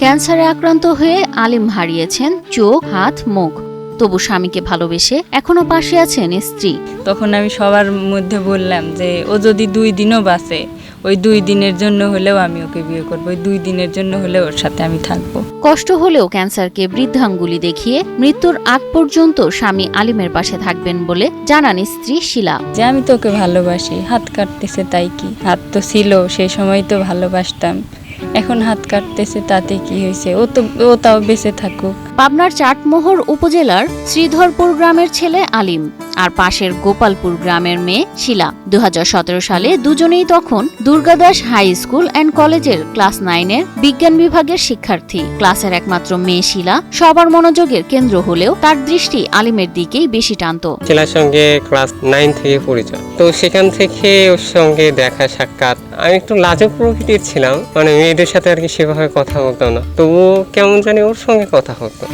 ক্যান্সারে আক্রান্ত হয়ে আলিম হারিয়েছেন চোখ, হাত, মুখ। তবু স্বামীকে ভালোবেসে এখনো পাশে আছেন স্ত্রী। তখন আমি সবার মধ্যে বললাম যে ও যদি 2 দিনও বাঁচে, ওই 2 দিনের জন্য হলেও আমি ওকে বিয়ে করবো, ওই 2 দিনের জন্য হলেও ওর সাথে আমি থাকবো। কষ্ট হলেও ক্যান্সারকে বৃদ্ধাঙ্গুলি দেখিয়ে মৃত্যুর আগ পর্যন্ত স্বামী আলিমের পাশে থাকবেন বলে জানান স্ত্রী শিলা। যে আমি তো ওকে ভালোবাসি, হাত কাটতেছে তাই কি, হাত তো ছিল সেই সময় তো ভালোবাসতাম, এখন হাত কাটতেছে তাতে কি হয়েছে, ও তাও বেঁচে থাকুক। পাবনার চাটমোহর উপজেলার শ্রীধরপুর গ্রামের ছেলে আলিম আর পাশের গোপালপুর গ্রামের মেয়ে শিলা। 2017 সালে দুজনেই তখন দুর্গাদাস হাই স্কুল অ্যান্ড কলেজের ক্লাস 9-এর বিজ্ঞান বিভাগের শিক্ষার্থী। ক্লাসের একমাত্র মেয়ে শিলা সবার মনোযোগের কেন্দ্র হলেও তার দৃষ্টি আলিমের দিকেই বেশি টানত। শিলার সঙ্গে ক্লাস 9 থেকে পরিচয়, তো সেখান থেকে ওর সঙ্গে দেখা সাক্ষাৎ। আমি একটু লাজুক প্রকৃতির ছিলাম, মানে মেয়েদের সাথে আর কি সেভাবে কথা বলতাম না, তবুও কেমন জানি ওর সঙ্গে কথা হতো।